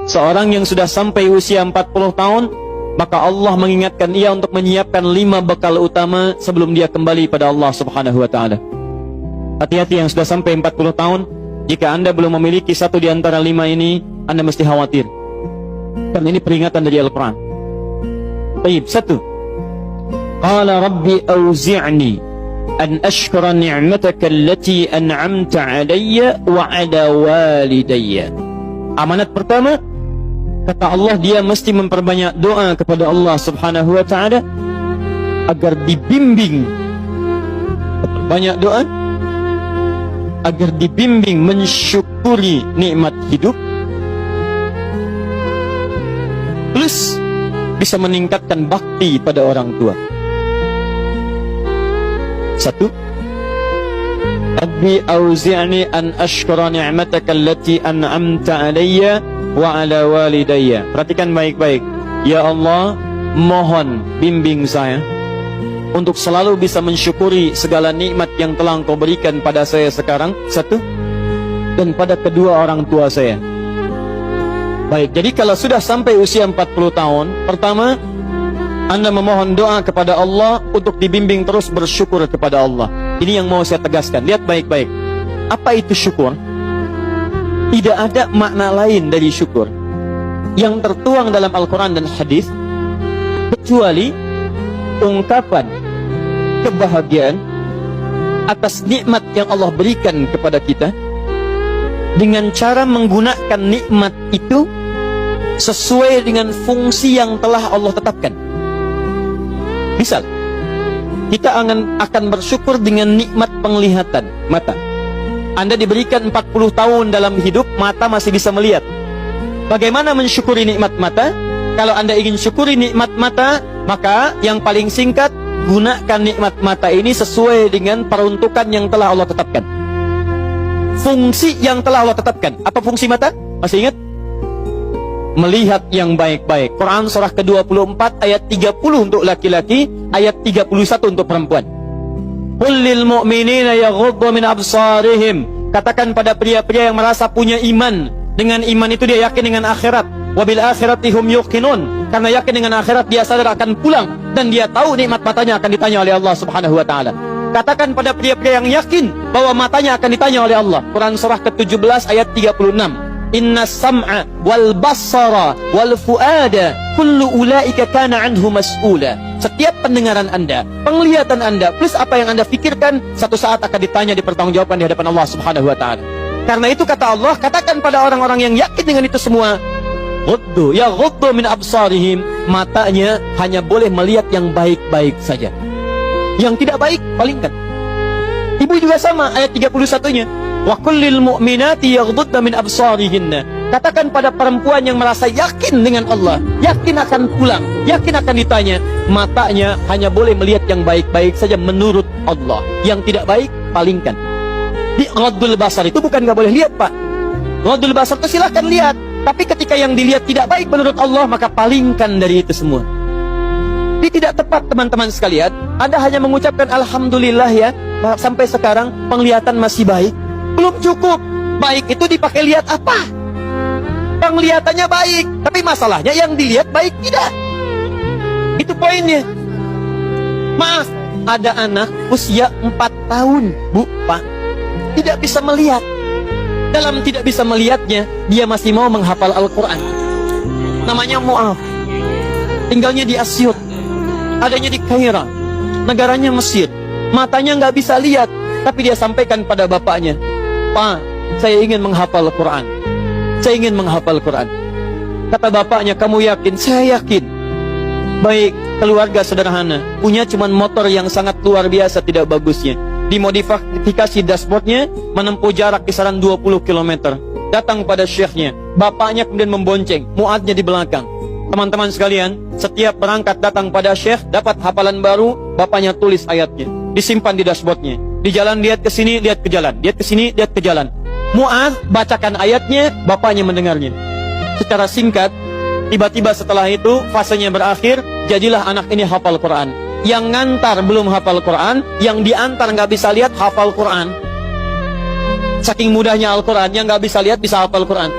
seorang yang sudah sampai usia 40 tahun, maka Allah mengingatkan ia untuk menyiapkan 5 bekal utama sebelum dia kembali pada Allah Subhanahu wa ta'ala. Hati-hati yang sudah sampai 40 tahun, jika Anda belum memiliki satu di antara 5 ini, Anda mesti khawatir. Karena ini peringatan dari Al-Quran. Baik, 1. Qala rabbi awzi'ni an ashkura ni'mataka allati an'amta alayya wa ala walidayya. Amanat pertama, kata Allah, dia mesti memperbanyak doa kepada Allah Subhanahu wa ta'ala agar dibimbing, banyak doa agar dibimbing mensyukuri nikmat hidup, plus bisa meningkatkan bakti pada orang tua. 1. Rabbi auzi'ni an ashkura ni'mataka allati an'amta alayya wa ala walidayya. Perhatikan baik-baik. Ya Allah, mohon bimbing saya untuk selalu bisa mensyukuri segala nikmat yang telah Engkau berikan pada saya sekarang, 1, dan pada kedua orang tua saya. Baik, jadi kalau sudah sampai usia 40 tahun, pertama, Anda memohon doa kepada Allah untuk dibimbing terus bersyukur kepada Allah. Ini yang mau saya tegaskan. Lihat baik-baik. Apa itu syukur? Tidak ada makna lain dari syukur yang tertuang dalam Al-Quran dan hadis kecuali ungkapan kebahagiaan atas nikmat yang Allah berikan kepada kita dengan cara menggunakan nikmat itu sesuai dengan fungsi yang telah Allah tetapkan. Misal, kita akan bersyukur dengan nikmat penglihatan mata. Anda diberikan 40 tahun dalam hidup, mata masih bisa melihat. Bagaimana mensyukuri nikmat mata? Kalau Anda ingin syukuri nikmat mata, maka yang paling singkat, gunakan nikmat mata ini sesuai dengan peruntukan yang telah Allah tetapkan. Fungsi yang telah Allah tetapkan. Apa fungsi mata? Masih ingat? Melihat yang baik-baik. Quran surah ke-24 ayat 30 untuk laki-laki, ayat 31 untuk perempuan. Qul lil mu'minina yaghuddu min absarihim. Katakan pada pria-pria yang merasa punya iman. Dengan iman itu dia yakin dengan akhirat. Wa bil akhirati hum yuqinun. Karena yakin dengan akhirat dia sadar akan pulang dan dia tahu nikmat matanya akan ditanya oleh Allah Subhanahu wa taala. Katakan pada pria-pria yang yakin bahwa matanya akan ditanya oleh Allah. Quran surah ke-17 ayat 36. Inna sam'a wal basara wal fuada kullu ulaika kana anhu mas'ula. Setiap pendengaran Anda, penglihatan Anda, plus apa yang Anda fikirkan, satu saat akan ditanya, dipertanggungjawabkan di hadapan Allah Subhanahu wa taala. Karena itu kata Allah, katakan pada orang-orang yang yakin dengan itu semua, ghuddu min absarihim, matanya hanya boleh melihat yang baik-baik saja. Yang tidak baik, palingkan. Ibu juga sama, ayat 31-nya. Wa kullil mu'minati yaghdudna min absarihinna. Katakan pada perempuan yang merasa yakin dengan Allah, yakin akan pulang, yakin akan ditanya, matanya hanya boleh melihat yang baik-baik saja menurut Allah. Yang tidak baik, palingkan. Di ghaddul basar itu bukan nggak boleh lihat, Pak. Ghaddul basar itu silahkan lihat, tapi ketika yang dilihat tidak baik menurut Allah, maka palingkan dari itu semua. Ini tidak tepat, teman-teman sekalian. Anda hanya mengucapkan alhamdulillah ya, sampai sekarang penglihatan masih baik. Belum cukup. Baik itu dipakai lihat apa? Penglihatannya baik, tapi masalahnya yang dilihat baik tidak. Itu poinnya. Maaf, ada anak usia 4 tahun, Bu, Pak, tidak bisa melihat. Dalam tidak bisa melihatnya, dia masih mau menghafal Al-Quran. Namanya Mu'af. Tinggalnya di Asyut, adanya di Kaira, negaranya Mesir. Matanya nggak bisa lihat, tapi dia sampaikan pada bapaknya, Pak, saya ingin menghafal Quran. Saya ingin menghafal Quran. Kata bapaknya, kamu yakin? Saya yakin. Baik, keluarga sederhana, punya cuman motor yang sangat luar biasa tidak bagusnya. Dimodifikasi dashboardnya, menempuh jarak kisaran 20 km. Datang pada syekhnya, bapaknya kemudian membonceng, muadnya di belakang. Teman-teman sekalian, setiap berangkat datang pada syekh, dapat hafalan baru, bapaknya tulis ayatnya, disimpan di dashboardnya. Di jalan lihat ke sini, lihat ke jalan, lihat ke sini, lihat ke jalan. Mu'adz bacakan ayatnya, bapaknya mendengarnya. Secara singkat, tiba-tiba setelah itu fasenya berakhir, jadilah anak ini hafal Quran. Yang ngantar belum hafal Quran, yang diantar nggak bisa lihat hafal Quran. Saking mudahnya Al-Quran, yang nggak bisa lihat bisa hafal Quran.